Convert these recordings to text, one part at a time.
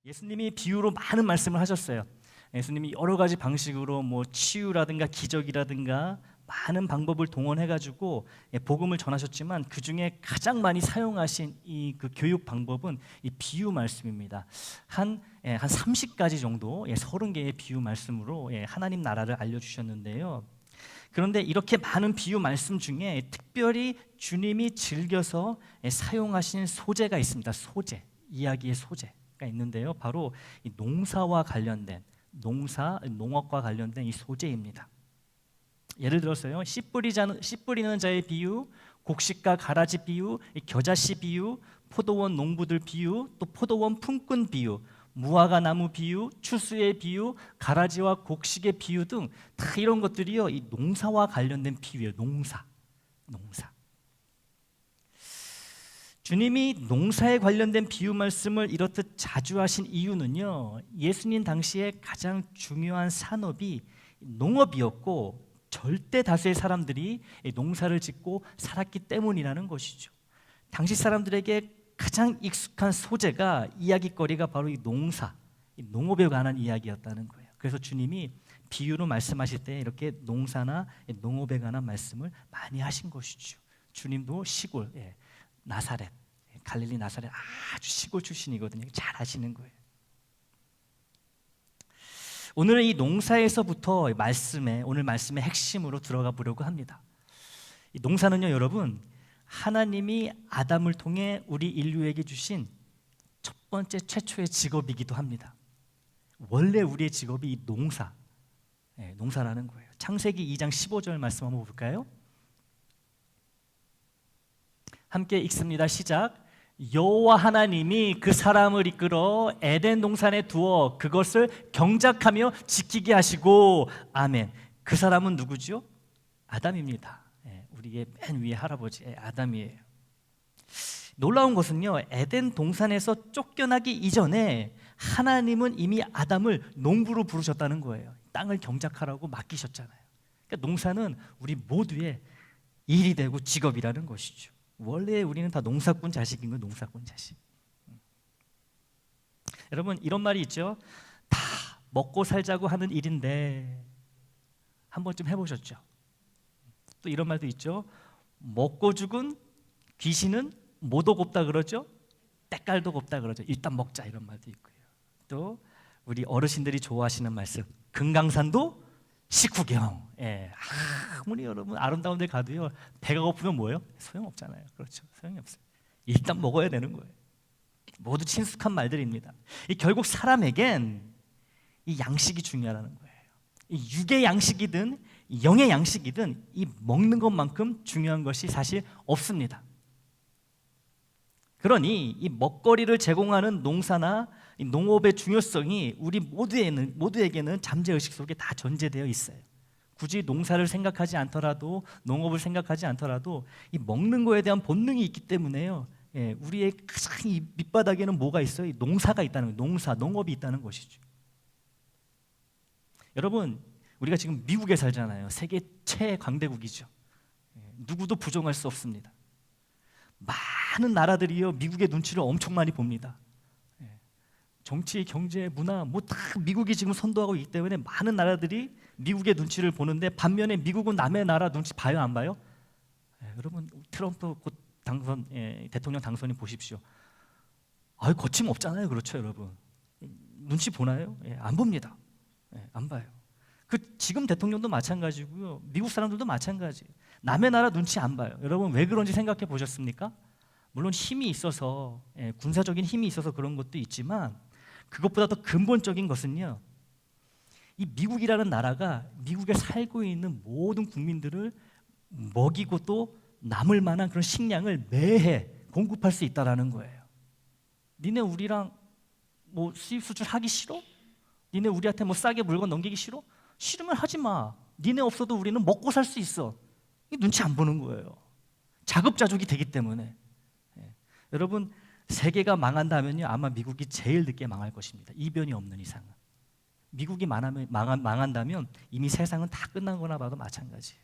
예수님이 비유로 많은 말씀을 하셨어요. 예수님이 여러 가지 방식으로 치유라든가 기적이라든가 많은 방법을 동원해가지고 복음을 전하셨지만 그 중에 가장 많이 사용하신 그 교육 방법은 이 비유 말씀입니다. 한 30가지 정도, 30개의 비유 말씀으로 하나님 나라를 알려주셨는데요. 그런데 이렇게 많은 비유 말씀 중에 특별히 주님이 즐겨서 사용하신 소재가 있습니다. 소재, 이야기의 소재가 있는데요. 바로 이 농사와 관련된 농업과 관련된 이 소재입니다. 예를 들어서요, 씨 뿌리는 자의 비유, 곡식과 가라지 비유, 겨자씨 비유, 포도원 농부들 비유, 또 포도원 품꾼 비유, 무화과 나무 비유, 추수의 비유, 가라지와 곡식의 비유 등 다 이런 것들이요, 이 농사와 관련된 비유예요. 농사. 주님이 농사에 관련된 비유 말씀을 이렇듯 자주 하신 이유는요, 예수님 당시에 가장 중요한 산업이 농업이었고 절대 다수의 사람들이 농사를 짓고 살았기 때문이라는 것이죠. 당시 사람들에게 가장 익숙한 소재가 이야기거리가 바로 이 농업에 관한 이야기였다는 거예요. 그래서 주님이 비유로 말씀하실 때 이렇게 농사나 농업에 관한 말씀을 많이 하신 것이죠. 주님도 시골, 나사렛, 갈릴리 나사렛 아주 시골 출신이거든요. 잘 아시는 거예요. 오늘은 이 농사에서부터 오늘 말씀의 핵심으로 들어가 보려고 합니다. 이 농사는요, 여러분, 하나님이 아담을 통해 우리 인류에게 주신 첫 번째 최초의 직업이기도 합니다. 원래 우리의 직업이 이 농사라는 거예요. 창세기 2장 15절 말씀 한번 볼까요? 함께 읽습니다. 시작. 여호와 하나님이 그 사람을 이끌어 에덴 동산에 두어 그것을 경작하며 지키게 하시고, 아멘. 그 사람은 누구죠? 아담입니다. 우리의 맨 위에 할아버지 아담이에요. 놀라운 것은요, 에덴 동산에서 쫓겨나기 이전에 하나님은 이미 아담을 농부로 부르셨다는 거예요. 땅을 경작하라고 맡기셨잖아요. 그러니까 농사는 우리 모두의 일이 되고 직업이라는 것이죠. 원래 우리는 다 농사꾼 자식인 거예요. 농사꾼 자식. 여러분, 이런 말이 있죠. 다 먹고 살자고 하는 일인데 한 번쯤 해보셨죠? 또 이런 말도 있죠. 먹고 죽은 귀신은 모도 곱다 그러죠. 때깔도 곱다 그러죠. 일단 먹자, 이런 말도 있고요. 또 우리 어르신들이 좋아하시는 말씀, 금강산도 식후경. 아무리 여러분 아름다운 데 가도요, 배가 고프면 뭐예요? 소용없잖아요. 그렇죠. 소용이 없어요. 일단 먹어야 되는 거예요. 모두 친숙한 말들입니다. 결국 사람에겐 이 양식이 중요하다는 거예요. 이 육의 양식이든 영의 양식이든 이 먹는 것만큼 중요한 것이 사실 없습니다. 그러니 이 먹거리를 제공하는 농사나 이 농업의 중요성이 우리 모두에게는 잠재의식 속에 다 전제되어 있어요. 굳이 농사를 생각하지 않더라도, 농업을 생각하지 않더라도 이 먹는 거에 대한 본능이 있기 때문에요. 우리의 가장 이 밑바닥에는 뭐가 있어요? 이 농사가 있다는 거예요. 농업이 있다는 것이죠. 여러분, 우리가 지금 미국에 살잖아요. 세계 최강대국이죠. 누구도 부정할 수 없습니다. 많은 나라들이요, 미국의 눈치를 엄청 많이 봅니다. 정치, 경제, 문화 다 미국이 지금 선도하고 있기 때문에 많은 나라들이 미국의 눈치를 보는데, 반면에 미국은 남의 나라 눈치 봐요, 안 봐요? 여러분, 트럼프 곧 대통령 당선인 보십시오. 거침없잖아요. 그렇죠, 여러분? 눈치 보나요? 안 봅니다. 안 봐요. 지금 대통령도 마찬가지고요, 미국 사람들도 마찬가지. 남의 나라 눈치 안 봐요. 여러분, 왜 그런지 생각해 보셨습니까? 물론 힘이 있어서, 군사적인 힘이 있어서 그런 것도 있지만, 그것보다 더 근본적인 것은요, 이 미국이라는 나라가 미국에 살고 있는 모든 국민들을 먹이고 또 남을 만한 그런 식량을 매해 공급할 수 있다라는 거예요. 니네 우리랑 수입 수출하기 싫어? 니네 우리한테 싸게 물건 넘기기 싫어? 싫으면 하지 마. 니네 없어도 우리는 먹고 살 수 있어. 이 눈치 안 보는 거예요. 자급자족이 되기 때문에. 여러분, 세계가 망한다면요, 아마 미국이 제일 늦게 망할 것입니다. 이변이 없는 이상은. 미국이 망한다면 이미 세상은 다 끝난 거나 봐도 마찬가지예요.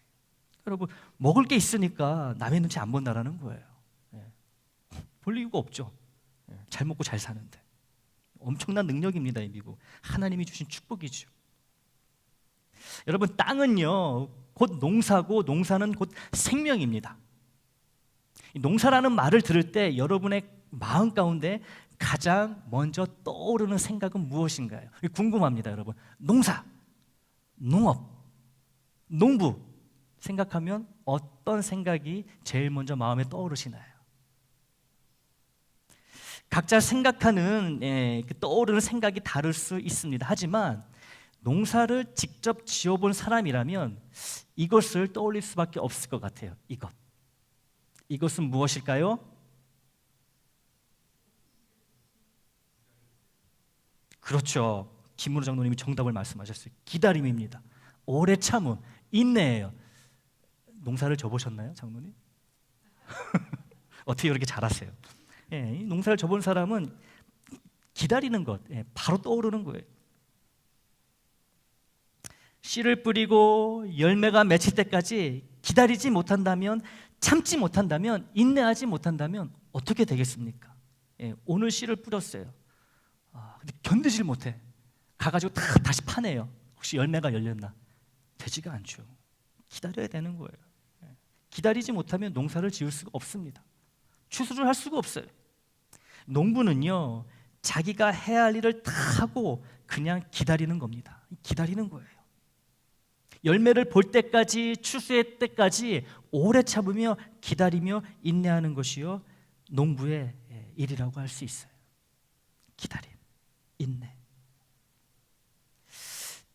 여러분, 먹을 게 있으니까 남의 눈치 안 본다라는 거예요. 볼 이유가 없죠. 잘 먹고 잘 사는데. 엄청난 능력입니다. 이 미국 하나님이 주신 축복이죠. 여러분, 땅은요 곧 농사고 농사는 곧 생명입니다. 이 농사라는 말을 들을 때 여러분의 마음 가운데 가장 먼저 떠오르는 생각은 무엇인가요? 궁금합니다, 여러분. 농사, 농업, 농부 생각하면 어떤 생각이 제일 먼저 마음에 떠오르시나요? 각자 생각하는 떠오르는 생각이 다를 수 있습니다. 하지만 농사를 직접 지어본 사람이라면 이것을 떠올릴 수밖에 없을 것 같아요. 이것은 무엇일까요? 그렇죠. 김문호 장로님이 정답을 말씀하셨어요. 기다림입니다. 오래 참음, 인내예요. 농사를 져보셨나요, 장로님? 어떻게 그렇게 잘하세요? 이 농사를 져본 사람은 기다리는 것, 바로 떠오르는 거예요. 씨를 뿌리고 열매가 맺힐 때까지 기다리지 못한다면, 참지 못한다면, 인내하지 못한다면 어떻게 되겠습니까? 오늘 씨를 뿌렸어요. 근데 견디질 못해. 가가지고 다시 파내요. 혹시 열매가 열렸나? 되지가 않죠. 기다려야 되는 거예요. 기다리지 못하면 농사를 지을 수가 없습니다. 추수를 할 수가 없어요. 농부는요, 자기가 해야 할 일을 다 하고 그냥 기다리는 겁니다. 기다리는 거예요. 열매를 볼 때까지, 추수할 때까지 오래 참으며 기다리며 인내하는 것이요 농부의 일이라고 할 수 있어요. 기다림, 인내.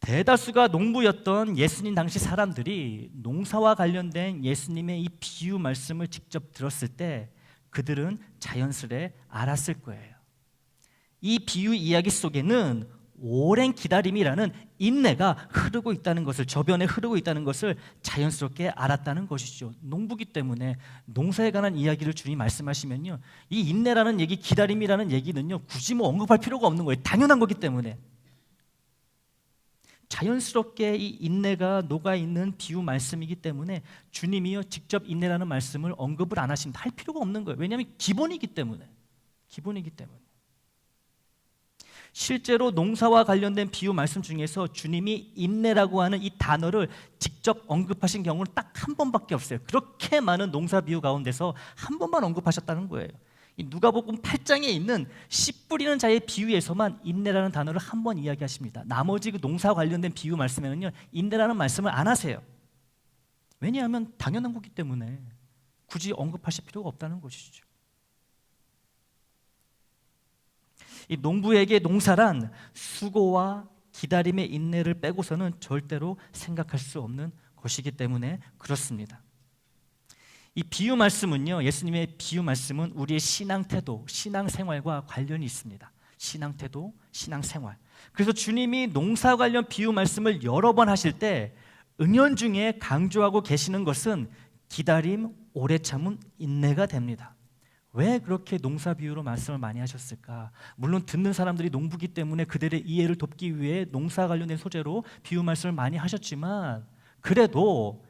대다수가 농부였던 예수님 당시 사람들이 농사와 관련된 예수님의 이 비유 말씀을 직접 들었을 때 그들은 자연스레 알았을 거예요. 이 비유 이야기 속에는 오랜 기다림이라는 인내가 흐르고 있다는 것을, 저변에 흐르고 있다는 것을 자연스럽게 알았다는 것이죠. 농부기 때문에 농사에 관한 이야기를 주님 말씀하시면요, 이 인내라는 얘기, 기다림이라는 얘기는요 굳이 언급할 필요가 없는 거예요. 당연한 거기 때문에. 자연스럽게 이 인내가 녹아있는 비유 말씀이기 때문에 주님이요 직접 인내라는 말씀을 언급을 안 하십니다. 할 필요가 없는 거예요. 왜냐하면 기본이기 때문에. 실제로 농사와 관련된 비유 말씀 중에서 주님이 인내라고 하는 이 단어를 직접 언급하신 경우는 딱 한 번밖에 없어요. 그렇게 많은 농사 비유 가운데서 한 번만 언급하셨다는 거예요. 이 누가복음 8장에 있는 씨 뿌리는 자의 비유에서만 인내라는 단어를 한 번 이야기하십니다. 나머지 그 농사 관련된 비유 말씀에는요 인내라는 말씀을 안 하세요. 왜냐하면 당연한 거기 때문에 굳이 언급하실 필요가 없다는 것이죠. 이 농부에게 농사란 수고와 기다림의 인내를 빼고서는 절대로 생각할 수 없는 것이기 때문에 그렇습니다. 이 비유 말씀은요, 예수님의 비유 말씀은 우리의 신앙 태도, 신앙 생활과 관련이 있습니다. 신앙 태도, 신앙 생활. 그래서 주님이 농사 관련 비유 말씀을 여러 번 하실 때 은연중에 강조하고 계시는 것은 기다림, 오래 참음, 인내가 됩니다. 왜 그렇게 농사 비유로 말씀을 많이 하셨을까? 물론 듣는 사람들이 농부기 때문에 그들의 이해를 돕기 위해 농사 관련된 소재로 비유 말씀을 많이 하셨지만, 그래도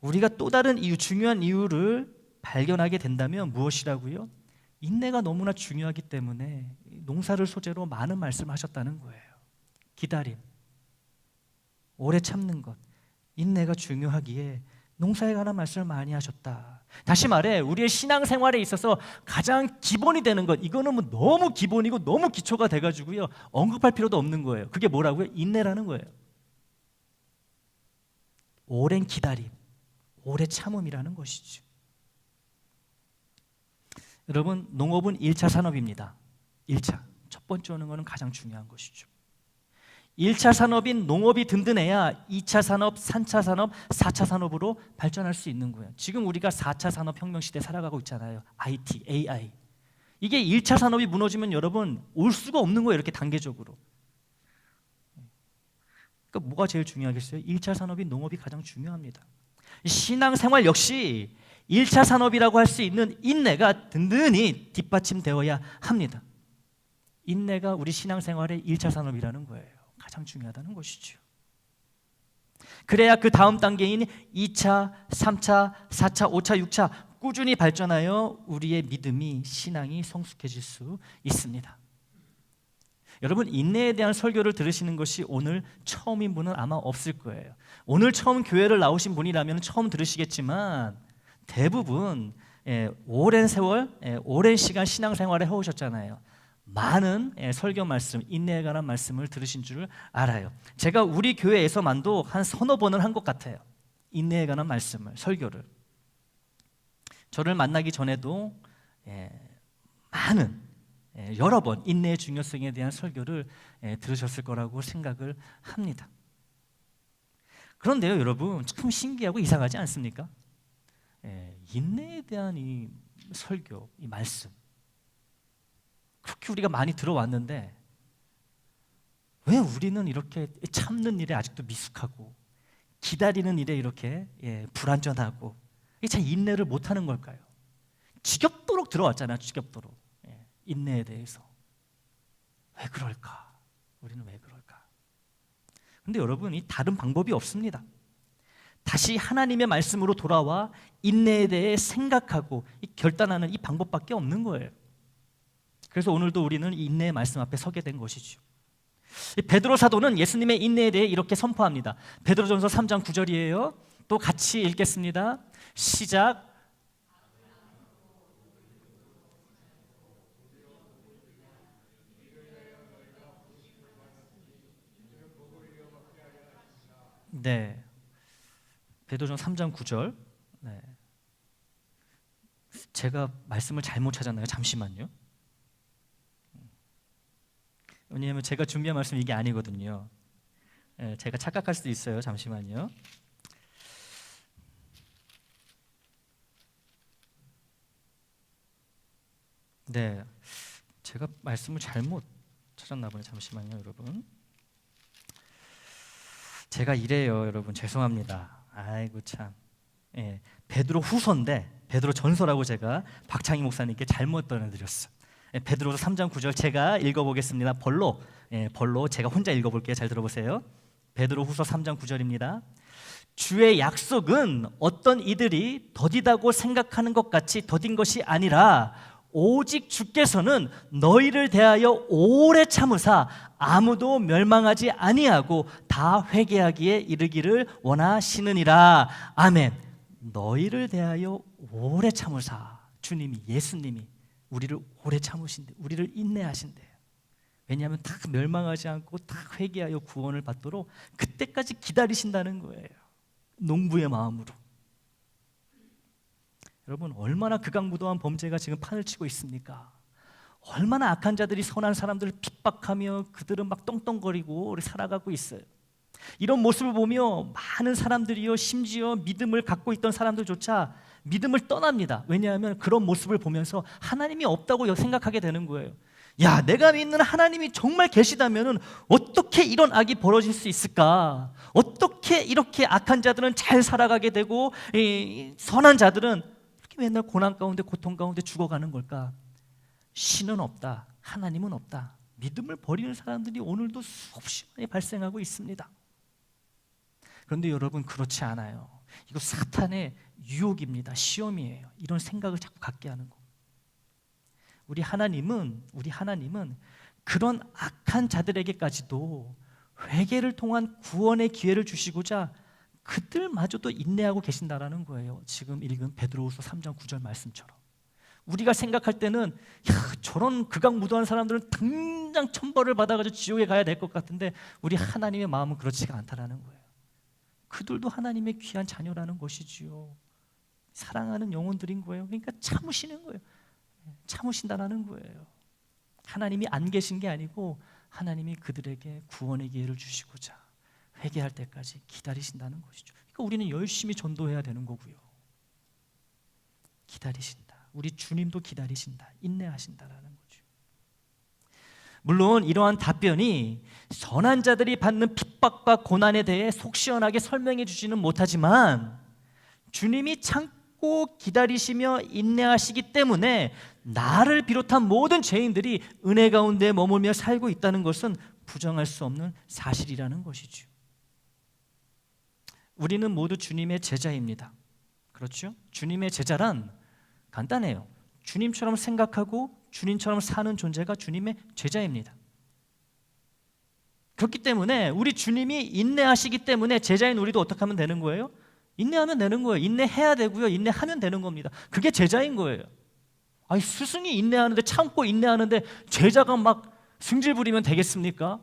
우리가 또 다른 이유, 중요한 이유를 발견하게 된다면 무엇이라고요? 인내가 너무나 중요하기 때문에 농사를 소재로 많은 말씀을 하셨다는 거예요. 기다림, 오래 참는 것, 인내가 중요하기에 농사에 관한 말씀을 많이 하셨다. 다시 말해 우리의 신앙생활에 있어서 가장 기본이 되는 것, 이거는 뭐 너무 기본이고 너무 기초가 돼가지고요 언급할 필요도 없는 거예요. 그게 뭐라고요? 인내라는 거예요. 오랜 기다림, 오래 참음이라는 것이죠. 여러분, 농업은 1차 산업입니다. 1차, 첫 번째 오는 것은 가장 중요한 것이죠. 1차 산업인 농업이 든든해야 2차 산업, 3차 산업, 4차 산업으로 발전할 수 있는 거예요. 지금 우리가 4차 산업혁명 시대에 살아가고 있잖아요. IT, AI. 이게 1차 산업이 무너지면 여러분 올 수가 없는 거예요. 이렇게 단계적으로. 그러니까 뭐가 제일 중요하겠어요? 1차 산업인 농업이 가장 중요합니다. 신앙생활 역시 1차 산업이라고 할 수 있는 인내가 든든히 뒷받침되어야 합니다. 인내가 우리 신앙생활의 1차 산업이라는 거예요. 가장 중요하다는 것이죠. 그래야 그 다음 단계인 2차, 3차, 4차, 5차, 6차 꾸준히 발전하여 우리의 믿음이, 신앙이 성숙해질 수 있습니다. 여러분, 인내에 대한 설교를 들으시는 것이 오늘 처음인 분은 아마 없을 거예요. 오늘 처음 교회를 나오신 분이라면 처음 들으시겠지만 대부분 오랜 세월, 오랜 시간 신앙생활을 해오셨잖아요. 많은 설교 말씀, 인내에 관한 말씀을 들으신 줄 알아요. 제가 우리 교회에서만도 한 서너 번을 한 것 같아요. 인내에 관한 말씀을, 설교를. 저를 만나기 전에도 많은, 여러 번 인내의 중요성에 대한 설교를 들으셨을 거라고 생각을 합니다. 그런데요, 여러분, 참 신기하고 이상하지 않습니까? 인내에 대한 이 설교, 이 말씀, 그렇게 우리가 많이 들어왔는데 왜 우리는 이렇게 참는 일에 아직도 미숙하고 기다리는 일에 이렇게 불완전하고 잘 인내를 못하는 걸까요? 지겹도록 들어왔잖아요. 지겹도록. 인내에 대해서 왜 그럴까? 우리는 왜 그럴까? 근데 여러분, 이 다른 방법이 없습니다. 다시 하나님의 말씀으로 돌아와 인내에 대해 생각하고 결단하는 이 방법밖에 없는 거예요. 그래서 오늘도 우리는 인내의 말씀 앞에 서게 된 것이죠. 베드로 사도는 예수님의 인내에 대해 이렇게 선포합니다. 베드로전서 3장 9절이에요. 또 같이 읽겠습니다. 시작. 네, 베드로전 3장 9절. 네. 제가 말씀을 잘못 찾았나요? 잠시만요. 왜냐하면 제가 준비한 말씀 이게 아니거든요. 제가 착각할 수도 있어요. 잠시만요. 네, 제가 말씀을 잘못 찾았나 보네. 잠시만요, 여러분. 제가 이래요, 여러분. 죄송합니다. 아이고 참. 베드로 후서인데 베드로 전서라고 제가 박창희 목사님께 잘못 전해드렸어요. 베드로서 3장 9절 제가 읽어보겠습니다. 벌로 제가 혼자 읽어볼게요. 잘 들어보세요. 베드로 후서 3장 9절입니다. 주의 약속은 어떤 이들이 더디다고 생각하는 것 같이 더딘 것이 아니라 오직 주께서는 너희를 대하여 오래 참으사 아무도 멸망하지 아니하고 다 회개하기에 이르기를 원하시느니라. 아멘. 너희를 대하여 오래 참으사, 주님이, 예수님이 우리를 오래 참으신대, 우리를 인내하신대요. 왜냐하면 다 멸망하지 않고 다 회개하여 구원을 받도록 그때까지 기다리신다는 거예요. 농부의 마음으로. 여러분, 얼마나 극악무도한 범죄가 지금 판을 치고 있습니까? 얼마나 악한 자들이 선한 사람들을 핍박하며 그들은 막 떵떵거리고 살아가고 있어요. 이런 모습을 보며 많은 사람들이요, 심지어 믿음을 갖고 있던 사람들조차 믿음을 떠납니다. 왜냐하면 그런 모습을 보면서 하나님이 없다고 생각하게 되는 거예요. 야, 내가 믿는 하나님이 정말 계시다면 어떻게 이런 악이 벌어질 수 있을까? 어떻게 이렇게 악한 자들은 잘 살아가게 되고 선한 자들은 이렇게 맨날 고난 가운데, 고통 가운데 죽어가는 걸까? 신은 없다, 하나님은 없다, 믿음을 버리는 사람들이 오늘도 수없이 많이 발생하고 있습니다. 그런데 여러분, 그렇지 않아요. 이거 사탄의 유혹입니다. 시험이에요. 이런 생각을 자꾸 갖게 하는 거. 우리 하나님은 그런 악한 자들에게까지도 회개를 통한 구원의 기회를 주시고자 그들마저도 인내하고 계신다라는 거예요. 지금 읽은 베드로후서 3장 9절 말씀처럼. 우리가 생각할 때는 저런 극악무도한 사람들은 당장 천벌을 받아가지고 지옥에 가야 될 것 같은데 우리 하나님의 마음은 그렇지가 않다라는 거예요. 그들도 하나님의 귀한 자녀라는 것이지요. 사랑하는 영혼들인 거예요. 그러니까 참으시는 거예요. 참으신다라는 거예요. 하나님이 안 계신 게 아니고 하나님이 그들에게 구원의 기회를 주시고자 회개할 때까지 기다리신다는 것이죠. 그러니까 우리는 열심히 전도해야 되는 거고요. 기다리신다. 우리 주님도 기다리신다. 인내하신다라는 거죠. 물론 이러한 답변이 선한 자들이 받는 핍박과 고난에 대해 속 시원하게 설명해 주지는 못하지만 주님이 참고 기다리시며 인내하시기 때문에 나를 비롯한 모든 죄인들이 은혜 가운데 머물며 살고 있다는 것은 부정할 수 없는 사실이라는 것이죠. 우리는 모두 주님의 제자입니다. 그렇죠? 주님의 제자란 간단해요. 주님처럼 생각하고 주님처럼 사는 존재가 주님의 제자입니다. 그렇기 때문에 우리 주님이 인내하시기 때문에 제자인 우리도 어떻게 하면 되는 거예요? 인내하면 되는 거예요. 인내해야 되고요. 인내하면 되는 겁니다. 그게 제자인 거예요. 아니, 스승이 인내하는데, 참고 인내하는데 제자가 막 승질 부리면 되겠습니까?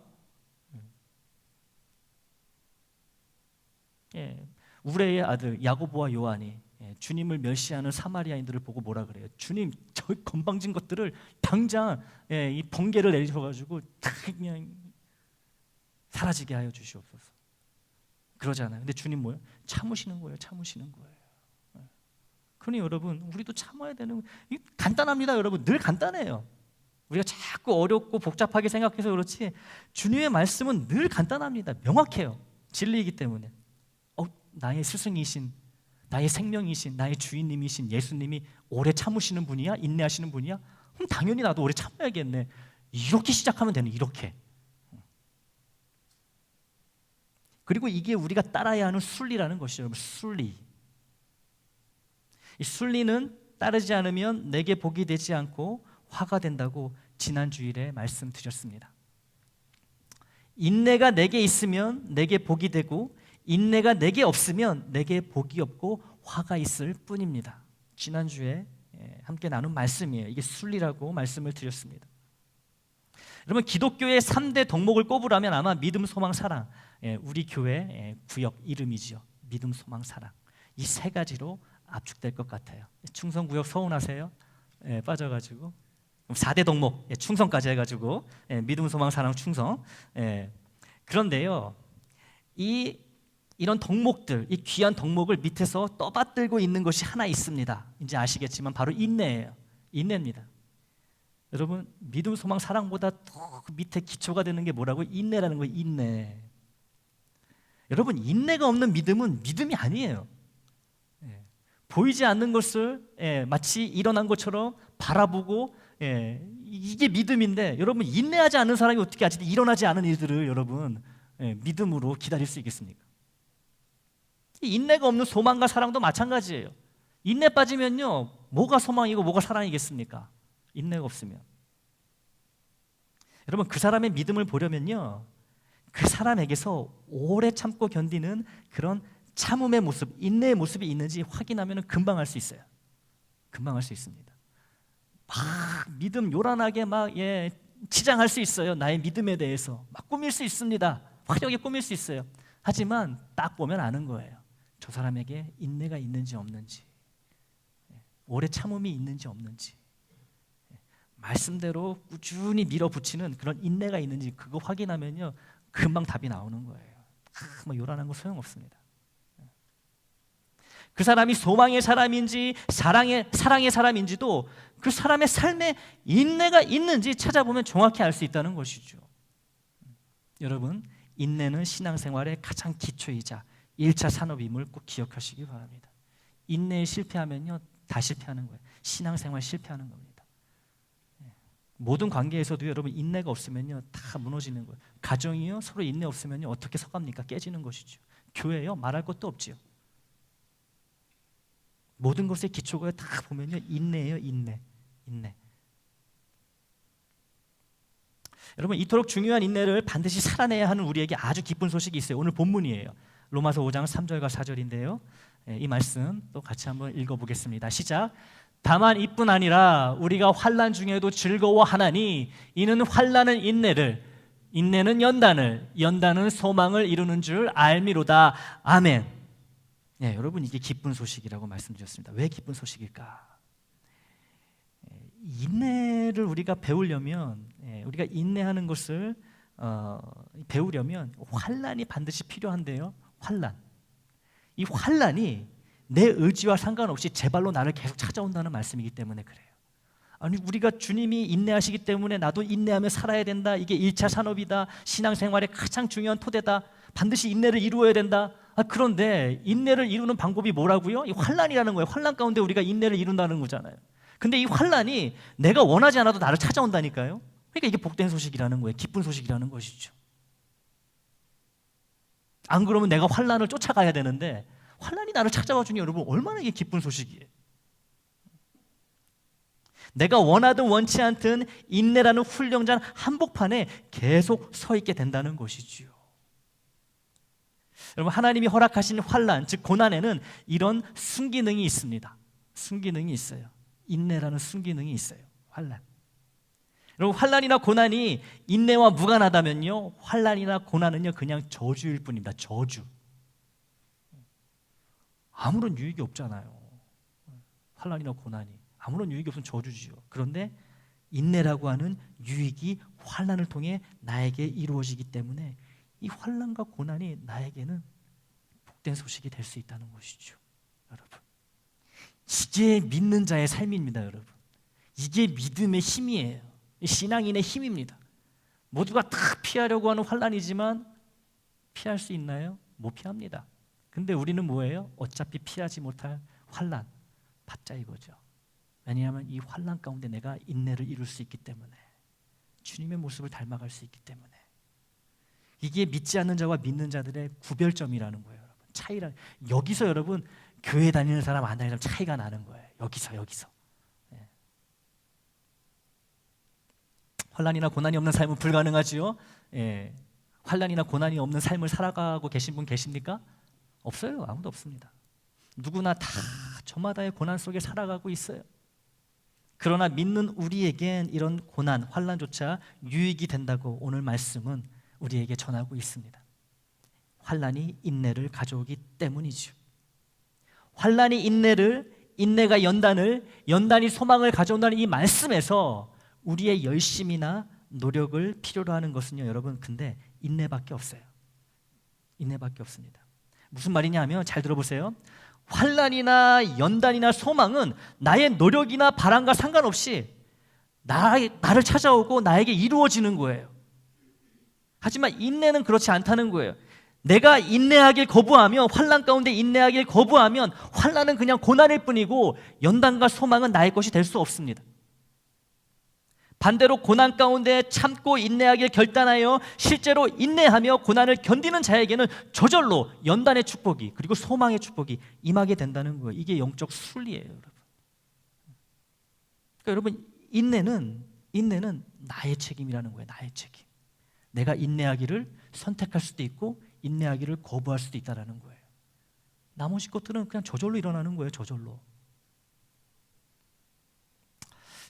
예, 우레의 아들 야고보와 요한이 주님을 멸시하는 사마리아인들을 보고 뭐라 그래요? 주님, 저 건방진 것들을 당장 이 번개를 내리셔가지고 다 그냥 사라지게 하여 주시옵소서. 그러잖아요. 근데 주님 뭐예요? 참으시는 거예요. 참으시는 거예요. 그러니 여러분, 우리도 참아야 되는 거예요. 간단합니다, 여러분. 늘 간단해요. 우리가 자꾸 어렵고 복잡하게 생각해서 그렇지 주님의 말씀은 늘 간단합니다. 명확해요. 진리이기 때문에. 나의 스승이신, 나의 생명이신, 나의 주인님이신 예수님이 오래 참으시는 분이야? 인내하시는 분이야? 그럼 당연히 나도 오래 참아야겠네. 이렇게 시작하면 되는, 이렇게. 그리고 이게 우리가 따라야 하는 순리라는 것이죠. 여러분, 순리. 이 순리는 따르지 않으면 내게 복이 되지 않고 화가 된다고 지난 주일에 말씀드렸습니다. 인내가 내게 있으면 내게 복이 되고, 인내가 내게 없으면 내게 복이 없고 화가 있을 뿐입니다. 지난주에 함께 나눈 말씀이에요. 이게 순리라고 말씀을 드렸습니다. 여러분, 기독교의 3대 덕목을 꼽으라면 아마 믿음, 소망, 사랑, 우리 교회 구역 이름이죠. 믿음, 소망, 사랑. 이 세 가지로 압축될 것 같아요. 충성구역 서운하세요? 빠져가지고 4대 덕목, 충성까지 해가지고 믿음, 소망, 사랑, 충성. 그런데요, 이런 덕목들, 이 귀한 덕목을 밑에서 떠받들고 있는 것이 하나 있습니다. 이제 아시겠지만 바로 인내예요. 인내입니다. 여러분, 믿음, 소망, 사랑보다 더 밑에 기초가 되는 게 뭐라고? 인내라는 거예요. 인내. 여러분, 인내가 없는 믿음은 믿음이 아니에요. 보이지 않는 것을 마치 일어난 것처럼 바라보고 이게 믿음인데, 여러분, 인내하지 않는 사람이 어떻게 아직 일어나지 않은 일들을 여러분 믿음으로 기다릴 수 있겠습니까? 인내가 없는 소망과 사랑도 마찬가지예요. 인내 빠지면요, 뭐가 소망이고 뭐가 사랑이겠습니까? 인내가 없으면. 여러분, 그 사람의 믿음을 보려면요, 그 사람에게서 오래 참고 견디는 그런 참음의 모습, 인내의 모습이 있는지 확인하면 금방 알 수 있어요. 금방 알 수 있습니다. 막 믿음 요란하게 막 치장할 수 있어요. 나의 믿음에 대해서 막 꾸밀 수 있습니다. 화려하게 꾸밀 수 있어요. 하지만 딱 보면 아는 거예요. 저 사람에게 인내가 있는지 없는지, 오래 참음이 있는지 없는지, 말씀대로 꾸준히 밀어붙이는 그런 인내가 있는지 그거 확인하면요, 금방 답이 나오는 거예요. 뭐 요란한 거 소용없습니다. 그 사람이 소망의 사람인지 사랑의 사람인지도 그 사람의 삶에 인내가 있는지 찾아보면 정확히 알 수 있다는 것이죠. 여러분, 인내는 신앙생활의 가장 기초이자 1차 산업임을 꼭 기억하시기 바랍니다. 인내에 실패하면요, 다 실패하는 거예요. 신앙생활 실패하는 겁니다. 모든 관계에서도 여러분, 인내가 없으면요, 다 무너지는 거예요. 가정이요, 서로 인내 없으면요, 어떻게 서갑니까? 깨지는 것이죠. 교회요, 말할 것도 없지요. 모든 것의 기초가 다 보면요, 인내예요. 인내. 여러분, 이토록 중요한 인내를 반드시 살아내야 하는 우리에게 아주 기쁜 소식이 있어요. 오늘 본문이에요. 로마서 5장 3절과 4절인데요. 이 말씀 또 같이 한번 읽어보겠습니다. 시작. 다만 이뿐 아니라 우리가 환난 중에도 즐거워하나니 이는 환난은 인내를, 인내는 연단을, 연단은 소망을 이루는 줄 알미로다. 아멘. 여러분, 이게 기쁜 소식이라고 말씀드렸습니다. 왜 기쁜 소식일까? 인내를 우리가 배우려면, 우리가 인내하는 것을 배우려면 환난이 반드시 필요한데요. 환난. 이 환난이 내 의지와 상관없이 제 발로 나를 계속 찾아온다는 말씀이기 때문에 그래요. 아니, 우리가 주님이 인내하시기 때문에 나도 인내하며 살아야 된다. 이게 1차 산업이다. 신앙생활의 가장 중요한 토대다. 반드시 인내를 이루어야 된다. 그런데 인내를 이루는 방법이 뭐라고요? 이 환난이라는 거예요. 환난 가운데 우리가 인내를 이룬다는 거잖아요. 근데 이 환난이 내가 원하지 않아도 나를 찾아온다니까요. 그러니까 이게 복된 소식이라는 거예요. 기쁜 소식이라는 것이죠. 안 그러면 내가 환난을 쫓아가야 되는데 환난이 나를 찾아와 주니 여러분, 얼마나 이게 기쁜 소식이에요. 내가 원하든 원치 않든 인내라는 훌륭한 한복판에 계속 서 있게 된다는 것이지요. 여러분, 하나님이 허락하신 환난, 즉 고난에는 이런 순기능이 있습니다. 순기능이 있어요. 인내라는 순기능이 있어요. 환난. 여러분, 환난이나 고난이 인내와 무관하다면요, 환난이나 고난은요 그냥 저주일 뿐입니다. 저주. 아무런 유익이 없잖아요. 환난이나 고난이 아무런 유익이 없으면 저주지요. 그런데 인내라고 하는 유익이 환난을 통해 나에게 이루어지기 때문에 이 환난과 고난이 나에게는 복된 소식이 될 수 있다는 것이죠. 여러분, 이게 믿는 자의 삶입니다. 여러분, 이게 믿음의 힘이에요. 신앙인의 힘입니다. 모두가 다 피하려고 하는 환난이지만 피할 수 있나요? 못 피합니다. 근데 우리는 뭐예요? 어차피 피하지 못할 환난 받자 이거죠. 왜냐하면 이 환난 가운데 내가 인내를 이룰 수 있기 때문에, 주님의 모습을 닮아갈 수 있기 때문에. 이게 믿지 않는 자와 믿는 자들의 구별점이라는 거예요. 여러분, 차이라. 여기서 여러분 교회 다니는 사람 안 다니는 사람 차이가 나는 거예요. 여기서. 예. 환난이나 고난이 없는 삶은 불가능하지요. 예. 환난이나 고난이 없는 삶을 살아가고 계신 분 계십니까? 없어요. 아무도 없습니다. 누구나 다 저마다의 고난 속에 살아가고 있어요. 그러나 믿는 우리에겐 이런 고난, 환난조차 유익이 된다고 오늘 말씀은 우리에게 전하고 있습니다. 환난이 인내를 가져오기 때문이죠. 환난이 인내를, 인내가 연단을, 연단이 소망을 가져온다는 이 말씀에서 우리의 열심이나 노력을 필요로 하는 것은요, 여러분, 근데 인내밖에 없어요. 인내밖에 없습니다. 무슨 말이냐 하면, 잘 들어보세요. 환난이나 연단이나 소망은 나의 노력이나 바람과 상관없이 나를 찾아오고 나에게 이루어지는 거예요. 하지만 인내는 그렇지 않다는 거예요. 내가 인내하길 거부하며, 환난 가운데 인내하길 거부하면 환난은 그냥 고난일 뿐이고 연단과 소망은 나의 것이 될 수 없습니다. 반대로 고난 가운데 참고 인내하길 결단하여 실제로 인내하며 고난을 견디는 자에게는 저절로 연단의 축복이, 그리고 소망의 축복이 임하게 된다는 거예요. 이게 영적 순리예요, 여러분. 그러니까 여러분, 인내는 나의 책임이라는 거예요. 나의 책임. 내가 인내하기를 선택할 수도 있고 인내하기를 거부할 수도 있다는 거예요. 나머지 것들은 그냥 저절로 일어나는 거예요. 저절로.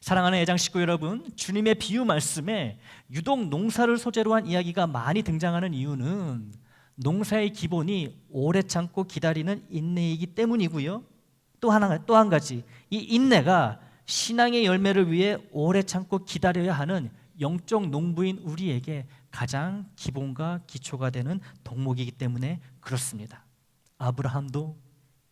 사랑하는 애장 식구 여러분, 주님의 비유 말씀에 유독 농사를 소재로 한 이야기가 많이 등장하는 이유는 농사의 기본이 오래 참고 기다리는 인내이기 때문이고요. 또 한 가지, 이 인내가 신앙의 열매를 위해 오래 참고 기다려야 하는 영적 농부인 우리에게 가장 기본과 기초가 되는 덕목이기 때문에 그렇습니다. 아브라함도,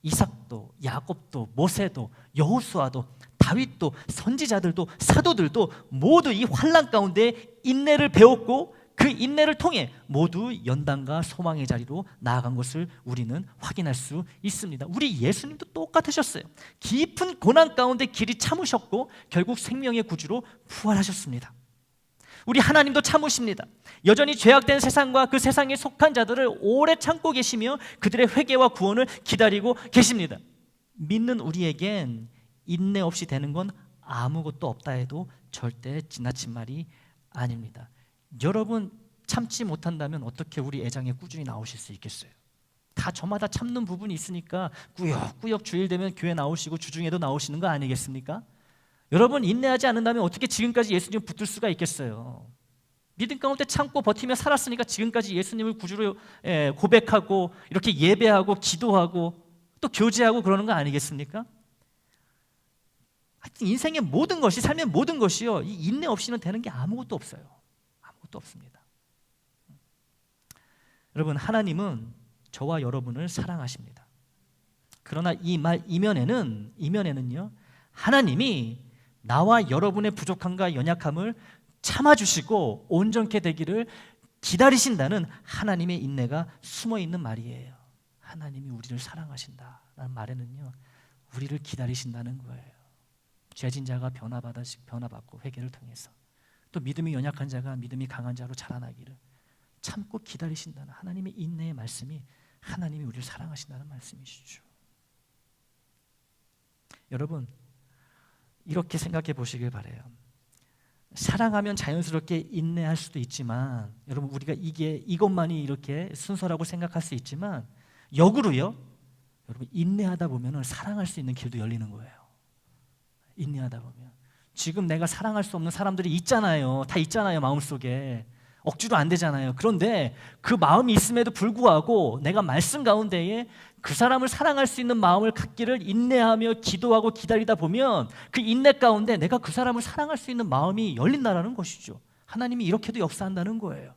이삭도, 야곱도, 모세도, 여호수아도, 다윗도, 선지자들도, 사도들도 모두 이 환난 가운데 인내를 배웠고 그 인내를 통해 모두 연단과 소망의 자리로 나아간 것을 우리는 확인할 수 있습니다. 우리 예수님도 똑같으셨어요. 깊은 고난 가운데 길이 참으셨고 결국 생명의 구주로 부활하셨습니다. 우리 하나님도 참으십니다. 여전히 죄악된 세상과 그 세상에 속한 자들을 오래 참고 계시며 그들의 회개와 구원을 기다리고 계십니다. 믿는 우리에겐 인내 없이 되는 건 아무것도 없다 해도 절대 지나친 말이 아닙니다. 여러분, 참지 못한다면 어떻게 우리 애장에 꾸준히 나오실 수 있겠어요? 다 저마다 참는 부분이 있으니까 꾸역꾸역 주일 되면 교회 나오시고 주중에도 나오시는 거 아니겠습니까? 여러분, 인내하지 않는다면 어떻게 지금까지 예수님을 붙들 수가 있겠어요? 믿음 가운데 참고 버티며 살았으니까 지금까지 예수님을 구주로 고백하고 이렇게 예배하고 기도하고 또 교제하고 그러는 거 아니겠습니까? 하여튼 인생의 모든 것이, 삶의 모든 것이요, 이 인내 없이는 되는 게 아무것도 없어요. 아무것도 없습니다. 여러분, 하나님은 저와 여러분을 사랑하십니다. 그러나 이 말 이면에는요, 하나님이 나와 여러분의 부족함과 연약함을 참아주시고 온전케 되기를 기다리신다는 하나님의 인내가 숨어있는 말이에요. 하나님이 우리를 사랑하신다라는 말에는요, 우리를 기다리신다는 거예요. 죄진 자가 변화받고 회개를 통해서, 또 믿음이 연약한 자가 믿음이 강한 자로 자라나기를 참고 기다리신다는 하나님의 인내의 말씀이 하나님이 우리를 사랑하신다는 말씀이시죠. 여러분, 이렇게 생각해 보시길 바라요. 사랑하면 자연스럽게 인내할 수도 있지만, 여러분 우리가 이것만이 이렇게 순서라고 생각할 수 있지만, 역으로요, 여러분 인내하다 보면 사랑할 수 있는 길도 열리는 거예요. 인내하다 보면 지금 내가 사랑할 수 없는 사람들이 있잖아요. 다 있잖아요. 마음속에 억지로 안 되잖아요. 그런데 그 마음이 있음에도 불구하고 내가 말씀 가운데에 그 사람을 사랑할 수 있는 마음을 갖기를 인내하며 기도하고 기다리다 보면 그 인내 가운데 내가 그 사람을 사랑할 수 있는 마음이 열린다는 것이죠. 하나님이 이렇게도 역사한다는 거예요.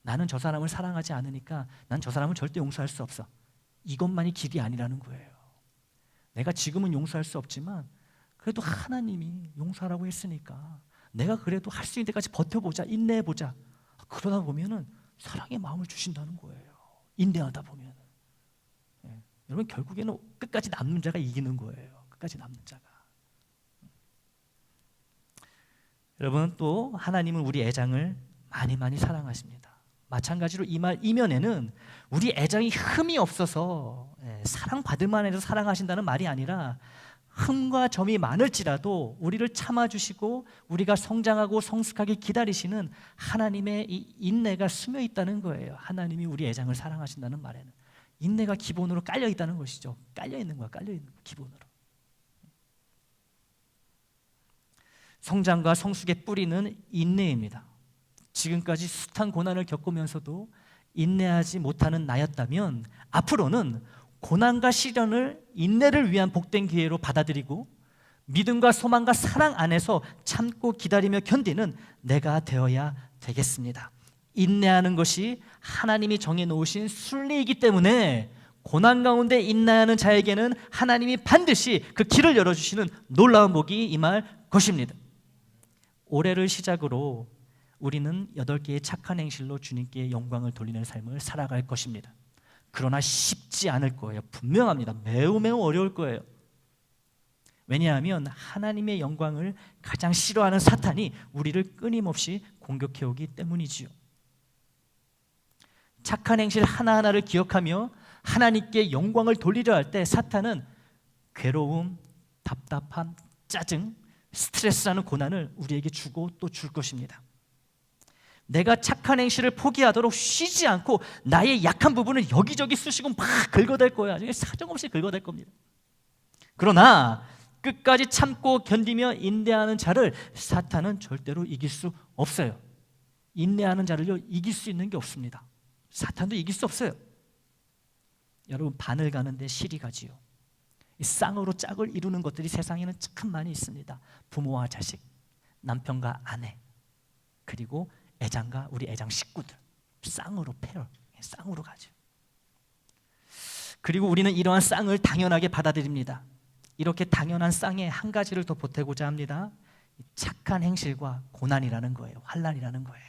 나는 저 사람을 사랑하지 않으니까 난 저 사람을 절대 용서할 수 없어. 이것만이 길이 아니라는 거예요. 내가 지금은 용서할 수 없지만 그래도 하나님이 용서하라고 했으니까 내가 그래도 할 수 있는 데까지 버텨보자, 인내해보자. 그러다 보면은 사랑의 마음을 주신다는 거예요. 인내하다 보면. 여러분 결국에는 끝까지 남는 자가 이기는 거예요. 끝까지 남는 자가. 여러분 또 하나님은 우리 애장을 많이 사랑하십니다. 마찬가지로 이 말 이면에는 우리 애장이 흠이 없어서 사랑받을 만해서 사랑하신다는 말이 아니라 흠과 점이 많을지라도 우리를 참아주시고 우리가 성장하고 성숙하게 기다리시는 하나님의 이 인내가 스며 있다는 거예요. 하나님이 우리 애장을 사랑하신다는 말에는 인내가 기본으로 깔려 있다는 것이죠. 깔려 있는 거야, 깔려 있는 거, 기본으로. 성장과 성숙의 뿌리는 인내입니다. 지금까지 숱한 고난을 겪으면서도 인내하지 못하는 나였다면 앞으로는 고난과 시련을 인내를 위한 복된 기회로 받아들이고 믿음과 소망과 사랑 안에서 참고 기다리며 견디는 내가 되어야 되겠습니다. 인내하는 것이 하나님이 정해놓으신 순리이기 때문에 고난 가운데 인내하는 자에게는 하나님이 반드시 그 길을 열어주시는 놀라운 복이 임할 것입니다. 올해를 시작으로 우리는 8개의 착한 행실로 주님께 영광을 돌리는 삶을 살아갈 것입니다. 그러나 쉽지 않을 거예요. 분명합니다. 매우 어려울 거예요. 왜냐하면 하나님의 영광을 가장 싫어하는 사탄이 우리를 끊임없이 공격해오기 때문이지요. 착한 행실 하나하나를 기억하며 하나님께 영광을 돌리려 할 때 사탄은 괴로움, 답답함, 짜증, 스트레스라는 고난을 우리에게 주고 또 줄 것입니다. 내가 착한 행실을 포기하도록 쉬지 않고 나의 약한 부분을 여기저기 쑤시고 막 긁어댈 거야. 사정없이 긁어댈 겁니다. 그러나 끝까지 참고 견디며 인내하는 자를 사탄은 절대로 이길 수 없어요. 인내하는 자를요 이길 수 있는 게 없습니다. 사탄도 이길 수 없어요. 여러분 바늘 가는데 실이 가지요. 이 쌍으로 짝을 이루는 것들이 세상에는 참 많이 있습니다. 부모와 자식, 남편과 아내, 그리고 애장과 우리 애장 식구들, 쌍으로 페어, 쌍으로 가죠. 그리고 우리는 이러한 쌍을 당연하게 받아들입니다. 이렇게 당연한 쌍에 한 가지를 더 보태고자 합니다. 착한 행실과 고난이라는 거예요. 환난이라는 거예요.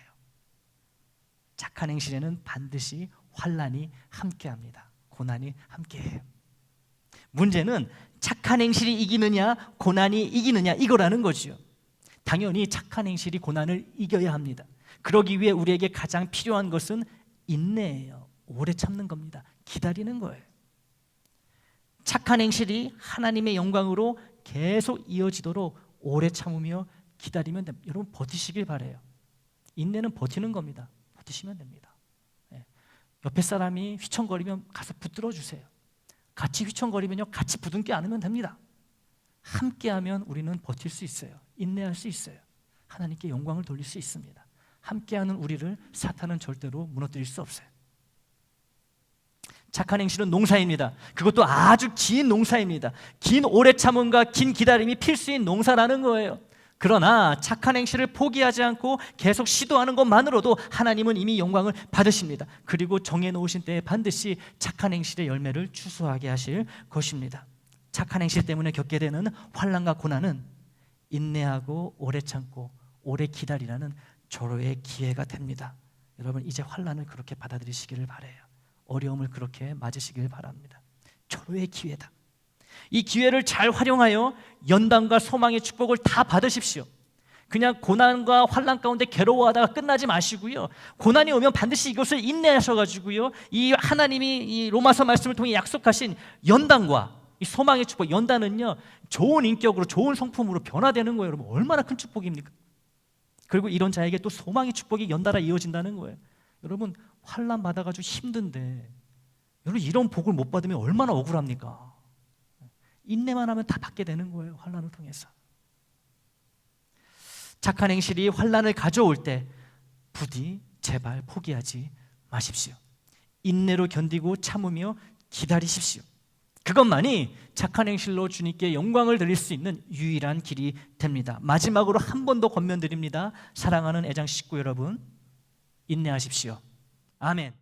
착한 행실에는 반드시 환난이 함께합니다. 고난이 함께해요. 문제는 착한 행실이 이기느냐 고난이 이기느냐 이거라는 거죠. 당연히 착한 행실이 고난을 이겨야 합니다. 그러기 위해 우리에게 가장 필요한 것은 인내예요. 오래 참는 겁니다. 기다리는 거예요. 착한 행실이 하나님의 영광으로 계속 이어지도록 오래 참으며 기다리면 됩니다. 여러분 버티시길 바라요. 인내는 버티는 겁니다. 버티시면 됩니다. 옆에 사람이 휘청거리면 가서 붙들어 주세요. 같이 휘청거리면요 같이 부둥켜 안으면 됩니다. 함께하면 우리는 버틸 수 있어요. 인내할 수 있어요. 하나님께 영광을 돌릴 수 있습니다. 함께하는 우리를 사탄은 절대로 무너뜨릴 수 없어요. 착한 행실은 농사입니다. 그것도 아주 긴 농사입니다. 긴 오래 참음과 긴 기다림이 필수인 농사라는 거예요. 그러나 착한 행실을 포기하지 않고 계속 시도하는 것만으로도 하나님은 이미 영광을 받으십니다. 그리고 정해놓으신 때에 반드시 착한 행실의 열매를 추수하게 하실 것입니다. 착한 행실 때문에 겪게 되는 환난과 고난은 인내하고 오래 참고 오래 기다리라는 절호의 기회가 됩니다. 여러분 이제 환난을 그렇게 받아들이시기를 바라요. 어려움을 그렇게 맞으시길 바랍니다. 절호의 기회다. 이 기회를 잘 활용하여 연단과 소망의 축복을 다 받으십시오. 그냥 고난과 환난 가운데 괴로워하다가 끝나지 마시고요. 고난이 오면 반드시 이것을 인내하셔가지고요. 이 하나님이 이 로마서 말씀을 통해 약속하신 연단과 이 소망의 축복, 연단은요 좋은 인격으로 좋은 성품으로 변화되는 거예요. 여러분 얼마나 큰 축복입니까? 그리고 이런 자에게 또 소망의 축복이 연달아 이어진다는 거예요. 여러분 환난 받아가지고 힘든데 여러분 이런 복을 못 받으면 얼마나 억울합니까? 인내만 하면 다 받게 되는 거예요. 환난을 통해서. 착한 행실이 환난을 가져올 때 부디 제발 포기하지 마십시오. 인내로 견디고 참으며 기다리십시오. 그것만이 착한 행실로 주님께 영광을 드릴 수 있는 유일한 길이 됩니다. 마지막으로 한 번 더 권면드립니다. 사랑하는 애장 식구 여러분, 인내하십시오. 아멘.